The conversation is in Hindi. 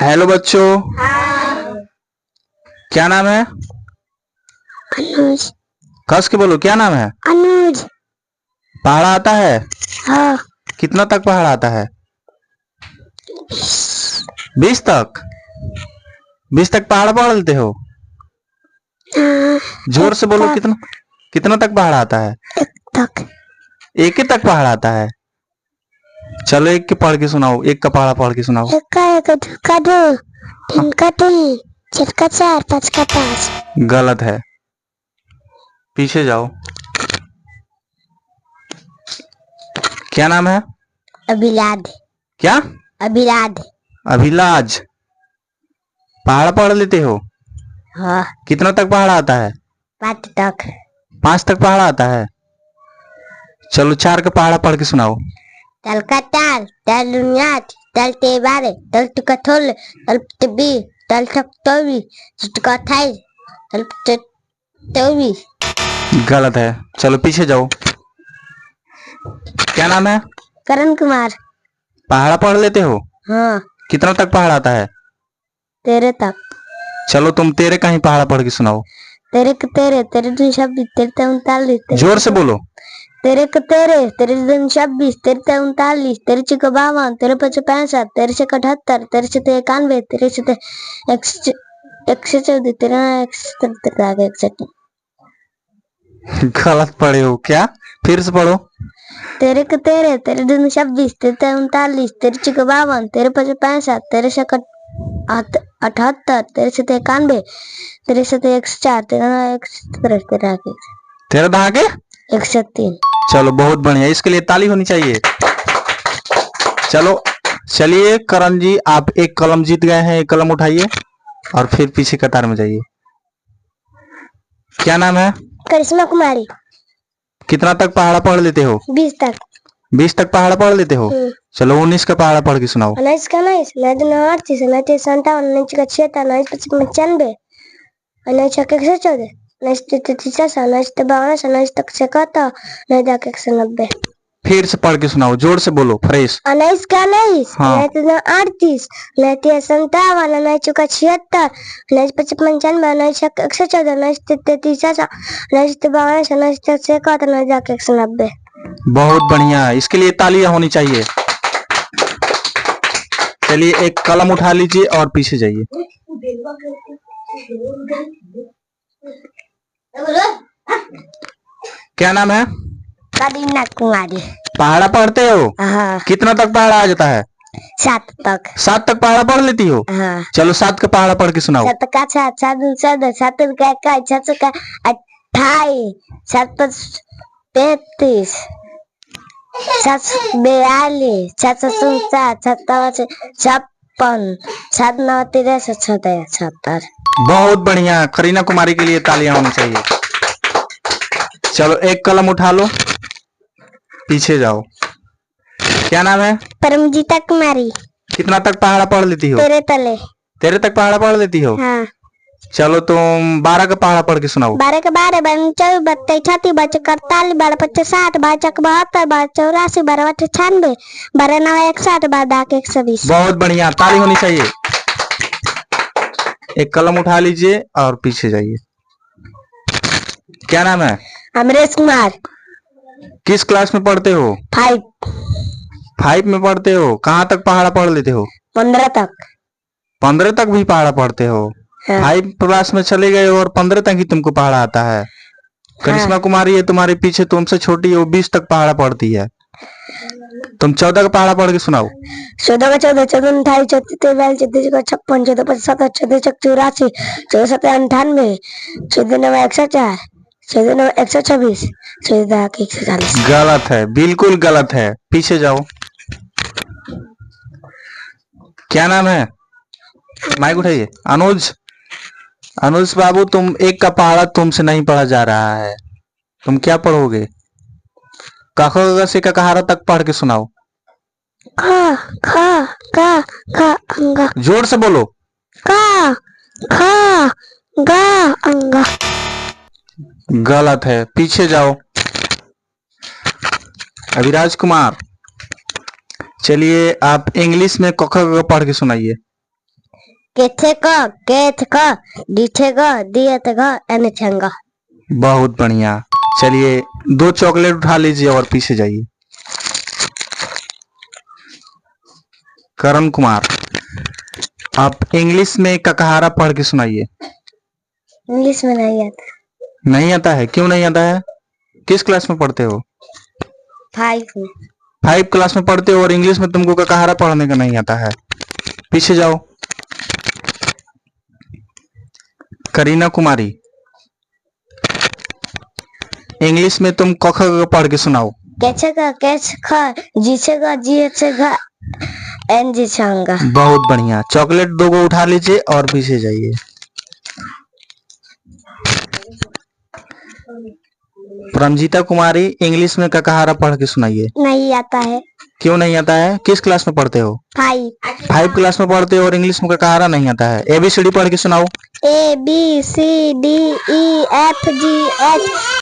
हेलो बच्चों, क्या नाम है? अनुज। कस के बोलो, क्या नाम है? अनुज। पहाड़ा आता है? हाँ। कितना तक पहाड़ा आता है? 20 तक। 20 तक पहाड़ा पढ़ लेते हो? जोर से बोलो, कितना कितना तक पहाड़ा आता है? तक। एक ही तक पहाड़ा आता है? चलो एक के पढ़ के सुनाओ, एक का पहाड़ा पढ़ के सुनाओ। एक का दो, तीन का तीन, चार का चार, पाँच का पाँच। गलत है, पीछे जाओ। क्या नाम है? अभिलाद। क्या? अभिलाद। अभिलाज। पहाड़ा पढ़ लेते हो? हाँ। कितना तक पहाड़ा आता है? 5 तक। 5 तक पहाड़ा आता है? चलो 4 का पहाड़ा पढ़ के सुनाओ। तल का ताल, तल दुनियात, तल तेबारे, तल टुकथोल, तल तबी, तल टक्टोवी, टुका थाई, तल टोवी। गलत है, चलो पीछे जाओ। क्या नाम है? करण कुमार। पहाड़ा पढ़ लेते हो? हाँ। कितना तक पहाड़ा आता है? 13 तक। चलो तुम तेरे का ही पहाड़ा पढ़ के सुनाओ। तेरे के तेरे, तेरे 226, तेरे 39, जोर से बोलो। तेरे के तेरे, तेरे 226, तेरे 39, तेरे 52, तेरे 65, तेरे 78, तेरे 91, तेरे 114, तेरे 117। गलत पढ़े हो क्या? फिर से पढ़ो। तेरे के तेरे, तेरे 226, तेरे 39, तेरे 52, तेरे 65, तेरे 78, तेरे 91, तेरे 104, तेरे 117, तेरा दहा के 103। चलो बहुत बढ़िया, इसके लिए ताली होनी चाहिए। चलो चलिए करण जी, आप एक कलम जीत गए हैं। एक कलम उठाइए और फिर पीछे कतार में जाइए। क्या नाम है? करिश्मा कुमारी। कितना तक पहाड़ा पढ़ लेते हो? 20 तक। 20 तक पहाड़ा पढ़ लेते हो? चलो 19 का पहाड़ा पढ़ के सुनाओ। 19 का 19, 19 38, 19 का 76, 19 95, 19 का 114, 19 33, 19 52, 19 तक 71, 19 का 190। फिर से पढ़ के सुनाओ, जोर से बोलो, फ्रेश। 19 का 19, हाँ। 19 38, 19 57, 19 का 76, 19 55, 19 का 114, 19 33, 19 52, 19 तक 71, 19 का 190। बहुत बढ़िया, इसके लिए तालियां होनी चाहिए। चलिए एक कलम उठा लीजिए और पीछे जाइए। क्या नाम है? करीना कुमारी। पहाड़ा पढ़ते हो? हाँ। कितना तक पहाड़ा आ जाता है? 7 तक। 7 तक पहाड़ा पढ़ लेती हो? हाँ। चलो 7 का पहाड़ा पढ़ के सुनाओ। 7 का 7, 7 14, 7 का 21, 7 का 28, 7 5 33, 7 42, 7 57, 7 56, 7 9 13, 77। बहुत बढ़िया, करीना कुमारी के लिए तालियां होनी चाहिए। चलो एक कलम उठा लो, पीछे जाओ। क्या नाम है? परमजीता कुमारी। कितना तक पहाड़ा पढ़ लेती हो? तेरे तले। तेरे तक पहाड़ा पढ़ लेती हो? हाँ। चलो तुम 12 का पहाड़ा पढ़ के सुनाओ। 12 का 12, 12 24, 32 38, 32 48, 12 25 60, 12 72, 12 84, 12 98, 12 9 61, 12 120। बहुत बढ़िया, ताली होनी चाहिए। एक कलम उठा लीजिए और पीछे जाइए। क्या नाम है? अमरेश कुमार। किस क्लास में पढ़ते हो? 5। 5 में पढ़ते हो? कहाँ तक पहाड़ा पढ़ लेते हो? 15 तक। 15 तक भी पहाड़ा पढ़ते हो? हाँ। 5 क्लास में चले गए और 15 तक ही तुमको पहाड़ा आता है? करिश्मा कुमारी है तुम्हारे पीछे, तुमसे छोटी है, वो 20 तक पहाड़ा पढ़ती है। तुम 14 का पहाड़ा पढ़ के सुनाओ। 14 का 14, 14 28, 34 43, 54, 14 55, 14 84, 14 98, 14 9 104, 14 9 126, 14 140। गलत है, बिल्कुल गलत है, पीछे जाओ। क्या नाम है? माइक उठाइए। अनुज। अनुज बाबू, तुम एक का पहाड़ा तुमसे नहीं पढ़ा जा रहा है, तुम क्या पढ़ोगे? क ख ग से कहारा तक पढ़ के सुनाओ। खा खा का का अंगा। जोर से बोलो। का खा गा अंगा। गलत है, पीछे जाओ। अभिराज कुमार, चलिए आप इंग्लिश में क ख ग पढ़ के सुनाइए। के थे क के थे क डी थे ग दिए थे ग एन छंगा। बहुत बढ़िया। चलिए 2 चॉकलेट उठा लीजिए और पीछे जाइए। करण कुमार, आप इंग्लिश में ककहारा पढ़ के सुनाइए। इंग्लिश में नहीं आता। नहीं आता है? क्यों नहीं आता है? किस क्लास में पढ़ते हो? 5 में। 5 क्लास में पढ़ते हो और इंग्लिश में तुमको ककहारा पढ़ने का नहीं आता है? पीछे जाओ। करीना कुमारी, इंग्लिश में तुम क ख ग पढ़ के सुनाओ। कैसे ग कैसे ख जी से ग जी से ग एन जी छंगा। बहुत बढ़िया। चॉकलेट 2 को उठा लीजिए और पीछे जाइए। परमजीता कुमारी, इंग्लिश में ककहारा पढ़ के सुनाइए। नहीं आता है। क्यों नहीं आता है? किस क्लास में पढ़ते हो? 5 क्लास में पढ़ते हो और इंग्लिश में ककहारा नहीं आता है? ABCD पढ़ के सुनाओ। A B C D E F G H